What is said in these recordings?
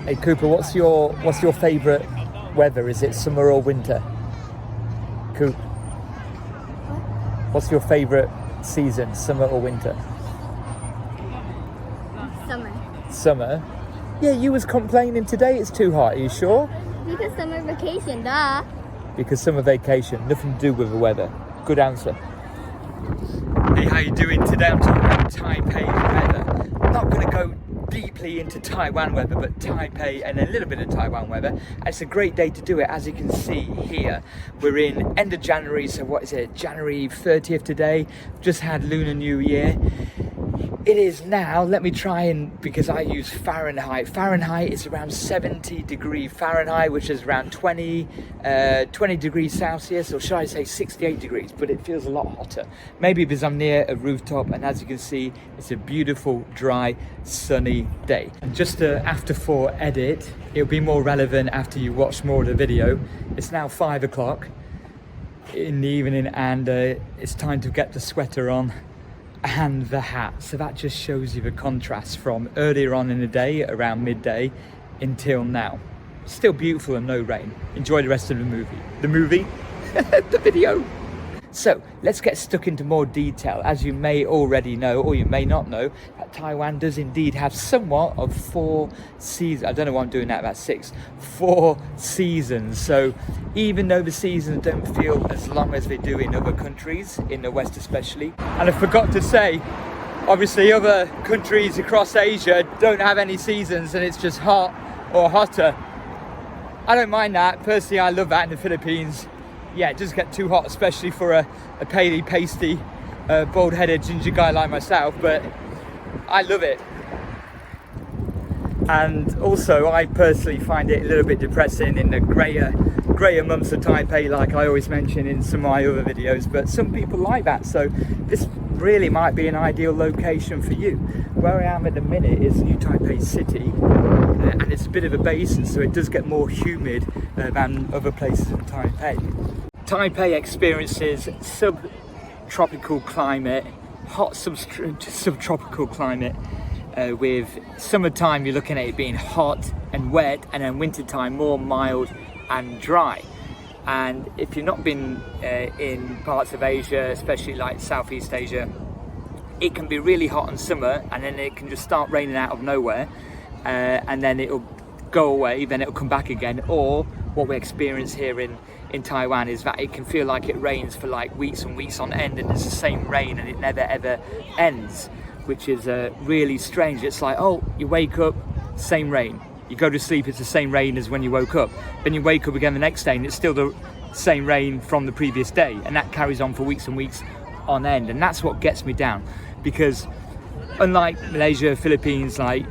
Hey Cooper, what's your favourite weather? Is it summer or winter? Coop, what's your favourite season, summer or winter? Summer. Summer? Yeah, you was complaining today it's too hot. Are you sure? Because summer vacation, duh. Because summer vacation, nothing to do with the weather. Good answer. Hey, how you doing? Today I'm talking about Taipei weather. I'm not going to go deeply into Taiwan weather, but Taipei and a little bit of Taiwan weather. And it's a great day to do it. As you can see here, we're in end of January, so what is it, January 30th today. Just had Lunar New Year. It is now, let me try and, because I use Fahrenheit. Fahrenheit is around 70 degrees Fahrenheit, which is around 20 degrees Celsius, or should I say 68 degrees, but it feels a lot hotter. Maybe because I'm near a rooftop, and as you can see, it's a beautiful, dry, sunny day. And just after 4 edit, it'll be more relevant after you watch more of the video. It's now 5 o'clock in the evening, and it's time to get the sweater on and the hat. So that just shows you the contrast from earlier on in the day, around midday, until now. Still beautiful and no rain. Enjoy the rest of the movie. The video. So let's get stuck into more detail. As you may already know, or you may not know, that Taiwan does indeed have somewhat of 4 seasons. I don't know why I'm doing that, about 6. 4 seasons. So even though the seasons don't feel as long as they do in other countries, in the West especially. And I forgot to say, obviously other countries across Asia don't have any seasons and it's just hot or hotter. I don't mind that. Personally, I love that in the Philippines. Yeah, it does get too hot, especially for a paley, pasty, bald-headed ginger guy like myself, but I love it. And also, I personally find it a little bit depressing in the grayer months of Taipei, like I always mention in some of my other videos, but some people like that, so this really might be an ideal location for you. Where I am at the minute is New Taipei City, and it's a bit of a basin, so it does get more humid than other places in Taipei. Taipei experiences subtropical climate, hot subtropical climate, with summertime you're looking at it being hot and wet, and then wintertime more mild and dry. And if you've not been in parts of Asia, especially like Southeast Asia, it can be really hot in summer and then it can just start raining out of nowhere, and then it'll go away, then it'll come back again. Or what we experience here in Taiwan is that it can feel like it rains for like weeks and weeks on end, and it's the same rain and it never ever ends, which is really strange. It's like, oh, you wake up, same rain. You go to sleep, it's the same rain as when you woke up. Then you wake up again the next day and it's still the same rain from the previous day, and that carries on for weeks and weeks on end. And that's what gets me down, because unlike Malaysia, Philippines, like,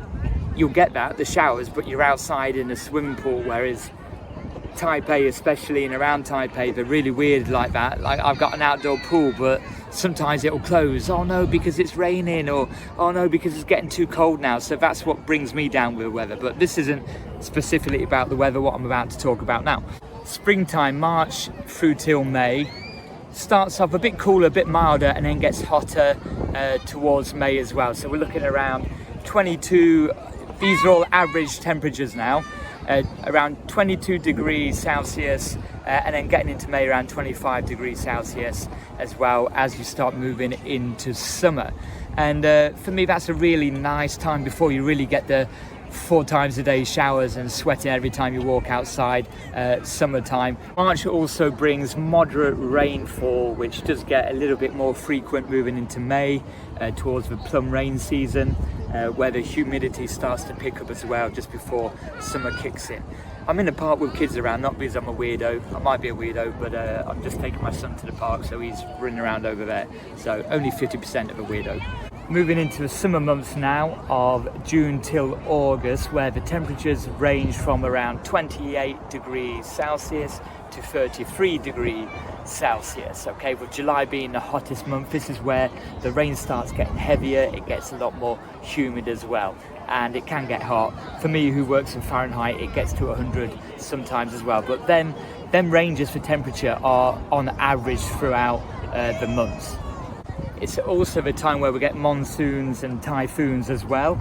you'll get that, the showers, but you're outside in a swimming pool, whereas Taipei, especially and around Taipei, they're really weird like that. Like, I've got an outdoor pool, but sometimes it'll close. Oh no, because it's raining, or oh no, because it's getting too cold now. So that's what brings me down with the weather. But this isn't specifically about the weather, what I'm about to talk about now. Springtime, March through till May, starts off a bit cooler, a bit milder, and then gets hotter towards May as well. So we're looking around 22, these are all average temperatures now, around 22 degrees Celsius, and then getting into May around 25 degrees Celsius as well, as you start moving into summer. And for me, that's a really nice time before you really get the 4 times a day showers and sweating every time you walk outside, summertime. March also brings moderate rainfall, which does get a little bit more frequent moving into May, towards the plum rain season, where the humidity starts to pick up as well just before summer kicks in. I'm in the park with kids around, not because I'm a weirdo. I might be a weirdo, but I'm just taking my son to the park, so he's running around over there. So only 50% of a weirdo. Moving into the summer months now of June till August, where the temperatures range from around 28 degrees Celsius to 33 degrees Celsius. Okay, with July being the hottest month, this is where the rain starts getting heavier. It gets a lot more humid as well, and it can get hot. For me, who works in Fahrenheit, it gets to 100 sometimes as well. But then ranges for temperature are on average throughout the months. It's also the time where we get monsoons and typhoons as well.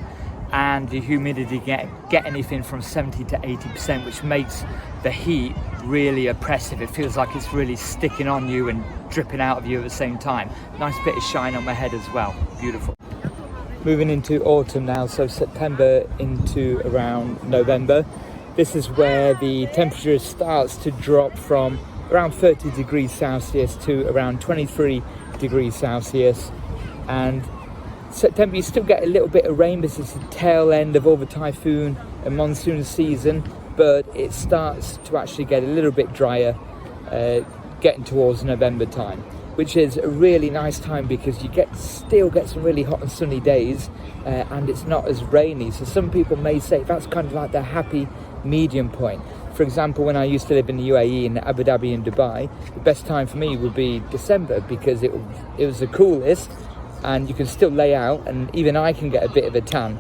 and the humidity get anything from 70 to 80%, which makes the heat really oppressive. It feels like it's really sticking on you and dripping out of you at the same time. Nice bit of shine on my head as well. Beautiful. Moving into autumn now, so September into around November. This is where the temperature starts to drop from around 30 degrees Celsius to around 23 degrees Celsius. And September you still get a little bit of rain. This is the tail end of all the typhoon and monsoon season, but it starts to actually get a little bit drier getting towards November time, which is a really nice time because you still get some really hot and sunny days, and it's not as rainy. So some people may say that's kind of like the happy medium point. For example, when I used to live in the UAE, in Abu Dhabi and Dubai, the best time for me would be December because it was the coolest and you can still lay out, and even I can get a bit of a tan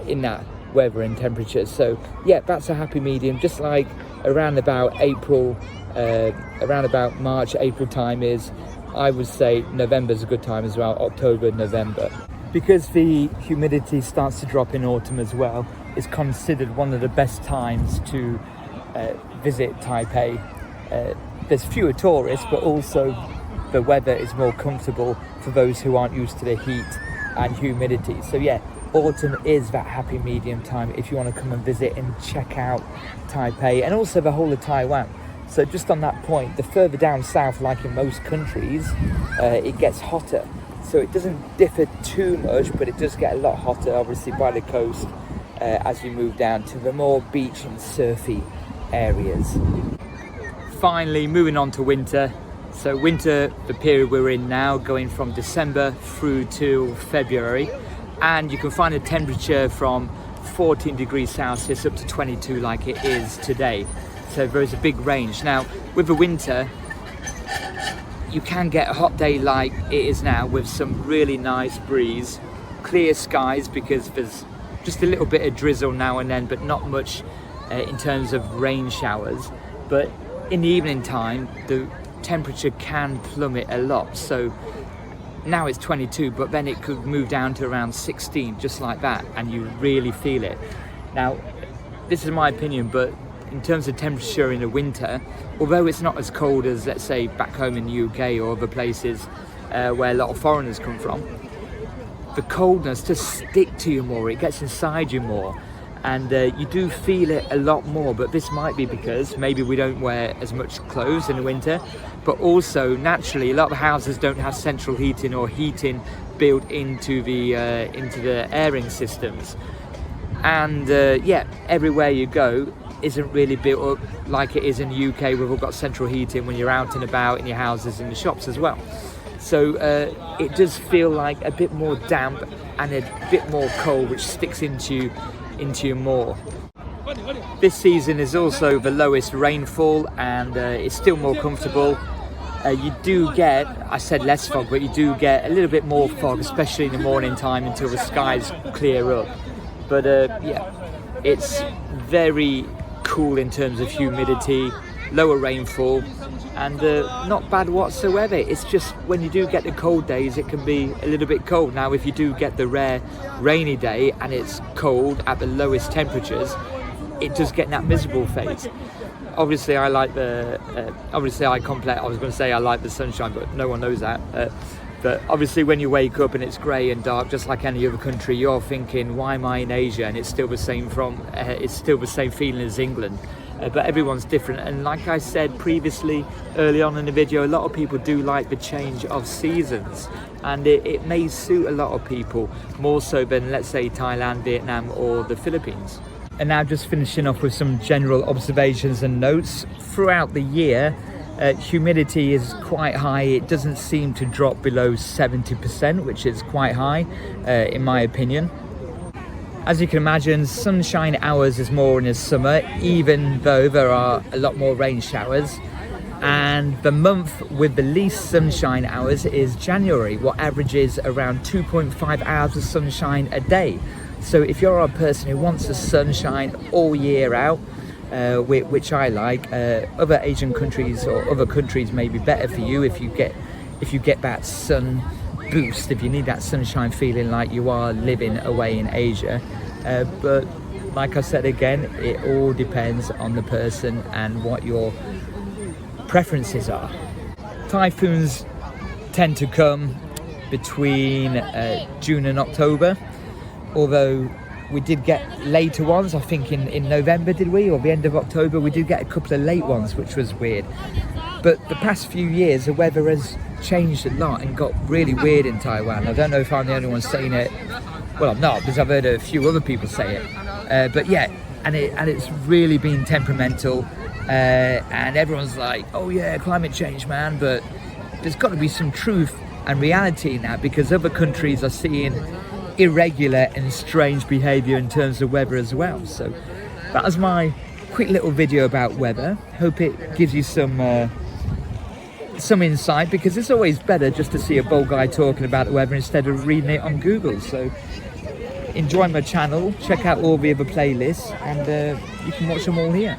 in that weather and temperature. So yeah, that's a happy medium, just like around about April, around about March, April time is, I would say November's a good time as well, October, November. Because the humidity starts to drop in autumn as well, it's considered one of the best times to visit Taipei. There's fewer tourists, but also the weather is more comfortable for those who aren't used to the heat and humidity. So yeah, autumn is that happy medium time if you want to come and visit and check out Taipei and also the whole of Taiwan. So just on that point, the further down south, like in most countries, it gets hotter. So it doesn't differ too much, but it does get a lot hotter, obviously, by the coast as you move down to the more beach and surfy areas. Finally, moving on to winter. So winter, the period we're in now, going from December through to February, and you can find a temperature from 14 degrees Celsius up to 22 like it is today. So there's a big range. Now, with the winter, you can get a hot day like it is now with some really nice breeze, clear skies because there's just a little bit of drizzle now and then, but not much in terms of rain showers. But in the evening time, the temperature can plummet a lot. So now it's 22, but then it could move down to around 16, just like that, and you really feel it. Now, this is my opinion, but in terms of temperature in the winter, although it's not as cold as, let's say, back home in the UK or other places where a lot of foreigners come from, the coldness just sticks to you more, it gets inside you more, and you do feel it a lot more. But this might be because maybe we don't wear as much clothes in the winter, but also naturally a lot of houses don't have central heating or heating built into the airing systems, and yeah, everywhere you go isn't really built up like it is in the UK, where we've got central heating when you're out and about in your houses, in the shops as well. So it does feel like a bit more damp and a bit more cold, which sticks into you more. This season is also the lowest rainfall, and it's still more comfortable. You do get, I said less fog, but you do get a little bit more fog, especially in the morning time until the skies clear up. But yeah, it's very cool in terms of humidity, lower rainfall, and not bad whatsoever. It's just when you do get the cold days, it can be a little bit cold. Now, if you do get the rare rainy day and it's cold at the lowest temperatures, it does get in that miserable phase. Obviously, I like the I was going to say I like the sunshine, but no one knows that. But obviously, when you wake up and it's grey and dark, just like any other country, you're thinking, why am I in Asia? And it's still the same it's still the same feeling as England. But everyone's different, and like I said previously early on in the video, a lot of people do like the change of seasons, and it may suit a lot of people more so than, let's say, Thailand, Vietnam or the Philippines. And now just finishing off with some general observations and notes. Throughout the year, humidity is quite high. It doesn't seem to drop below 70%, which is quite high in my opinion. As you can imagine, sunshine hours is more in the summer, even though there are a lot more rain showers. And the month with the least sunshine hours is January, what averages around 2.5 hours of sunshine a day. So if you're a person who wants the sunshine all year out, which I like, other Asian countries or other countries may be better for you if you get that sun boost, if you need that sunshine feeling like you are living away in Asia. but like I said again, it all depends on the person and what your preferences are. Typhoons tend to come between June and October, although we did get later ones. I think in November, did we, or the end of October, we did get a couple of late ones, which was weird. But the past few years the weather has changed a lot and got really weird in Taiwan. I don't know if I'm the only one saying it. Well, I'm not, because I've heard a few other people say it. But yeah, and it's really been temperamental, and everyone's like, oh yeah, climate change, man. But there's got to be some truth and reality in that, because other countries are seeing irregular and strange behavior in terms of weather as well. So that was my quick little video about weather. Hope it gives you some insight, because it's always better just to see a bald guy talking about the weather instead of reading it on Google. So enjoy my channel, check out all the other playlists, and you can watch them all here.